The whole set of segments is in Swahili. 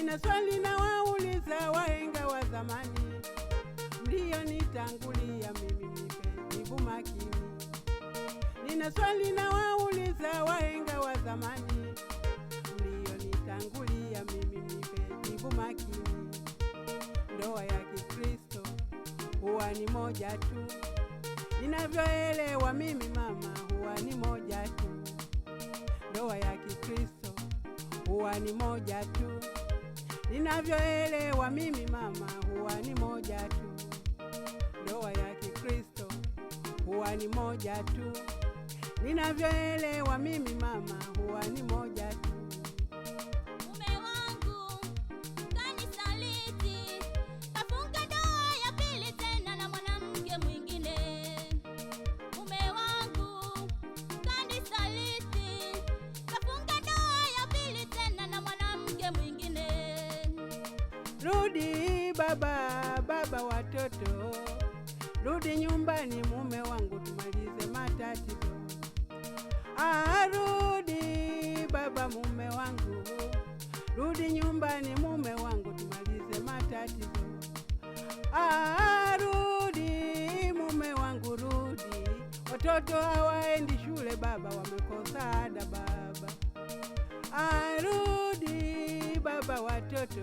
Nina swali na wauliza wahenga wa zamani, mlionitangulia mimi nipe jibu makini. Nina swali na wauliza wahenga wa zamani, mlionitangulia mimi nipe jibu makini. Ndoa ya Kikristo huwa ni moja tu, ninavyoelewa mimi mama, huwa ni moja tu. Ndoa ya Kikristo huwa ni moja tu, ninavyoelewa mimi mama, huwa ni moja tu. Ndoa ya Kikristo huwa ni moja tu, ninavyoelewa mimi mama, huwa ni moja tu. Mume wangu kanisaliti, kafunga ndoa ya pili tena na mwanamke mwingine. Mume wangu kanisaliti, kafunga ndoa ya pili tena na mwanamke mwingine. Rudi baba watoto, rudi nyumbani mume wangu, tumalize matatizo. Rudi baba mume wangu, rudi nyumbani mume wangu, tumalize matatizo. Rudi mume wangu, rudi, watoto hawaendi shule baba, wamekosa ada baba. Rudi baba watoto,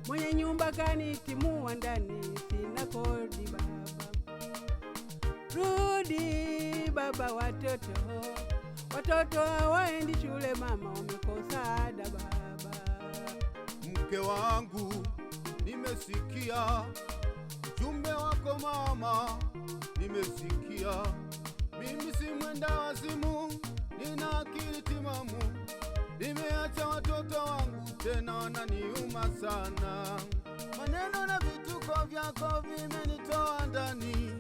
mwenye nyumba kanitimua ndani, sina kodi baba. Rudi baba watoto, watoto hawaendi shule mama, wamekosa ada baba. Mke wangu, nimesikia ujumbe wako mama, nimesikia. Mimi si mwenda wazimu, nina akili timamu. Nimeacha watoto wangu tena wananiuma sana. Maneno na vituko vyako vimenitoa ndani.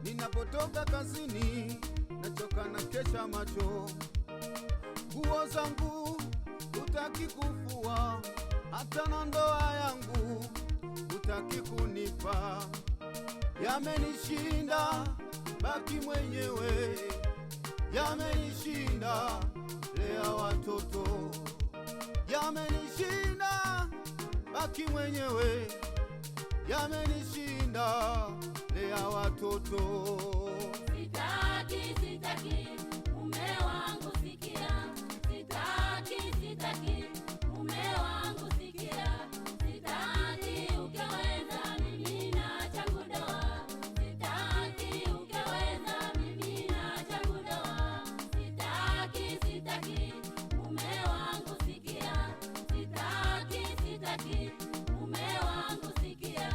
Ninapotoka kazini nachoka na kesha macho. Nguo zangu hutaki kufua, hata na ndoa yangu hutaki kunipa. Yamenishinda, baki mwenyewe. Yamenishinda, lea watoto. Yamenishinda, baki mwenyewe. Yamenishinda, lea watoto. Sitaki, mume wangu sikia. Sitaki, mume wangu sikia. Sitaki, ukiweza mimi naacha ndoa. Sitaki, ukiweza mimi naacha ndoa. Sitaki, mume wangu sikia. Sitaki, mume wangu sikia.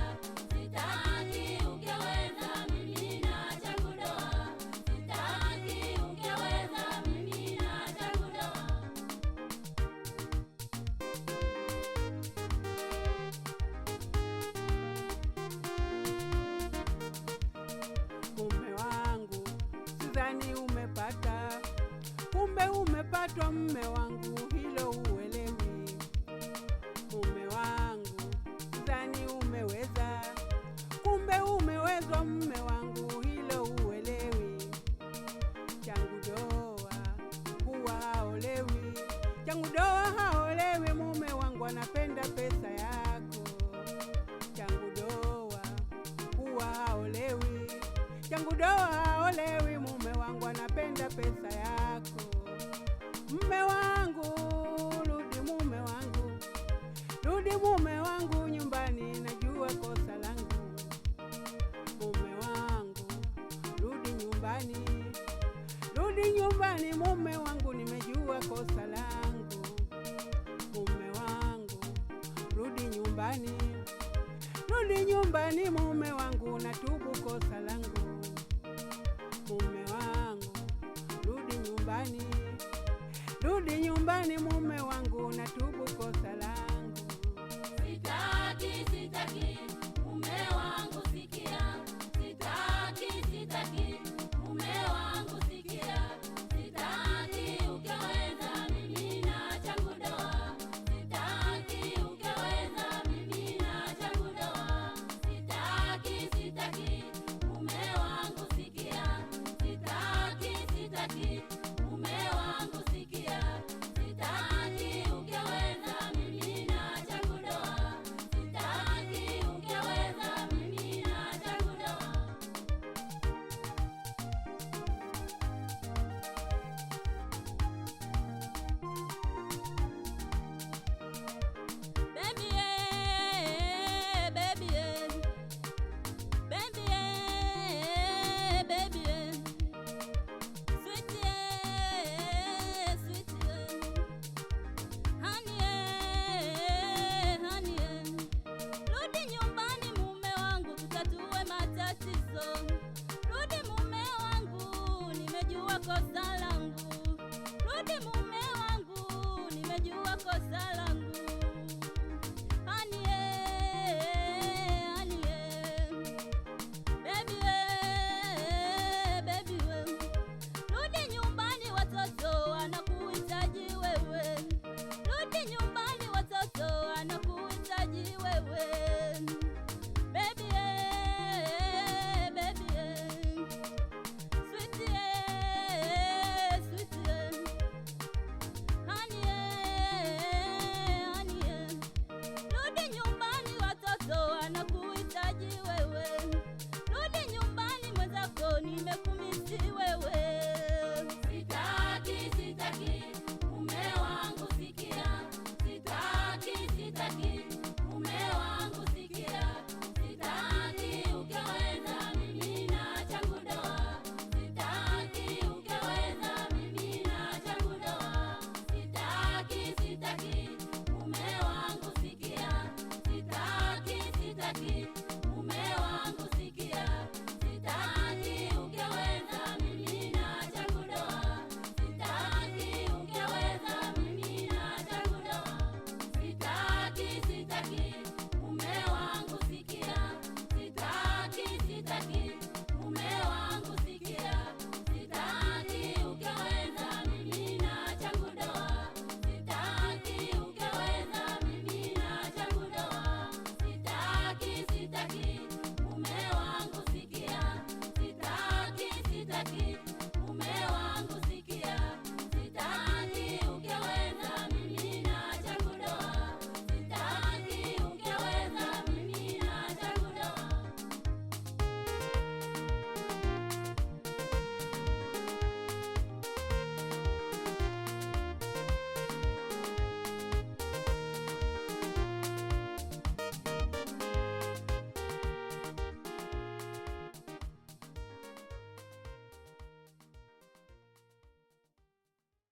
Sitaki, ukiweza mimi naacha ndoa. Sitaki, ukiweza mimi naacha ndoa. Mume wangu, sidhani umepata, kumbe umepatwa mume wangu, hilo uelewi. Mume wangu, sidhani umeweza, kumbe umewezwa mume wangu, hilo uelewi. Changu doa huwa haolewi, changu doa haolewi, mume wangu anapenda pesa yako. Changu doa huwa haolewi, changu doa haolewi, mume wangu anapenda pesa yako. Mume wangu, rudi mume wangu, rudi mume wangu nyumbani, najua kosa langu. Mume wangu, rudi nyumbani, rudi nyumbani mume wangu, nimejua kosa langu. Mume wangu, rudi nyumbani, rudi nyumbani mume wangu, natubu kosa langu. Mume wangu, rudi nyumbani, rudi nyumbani mume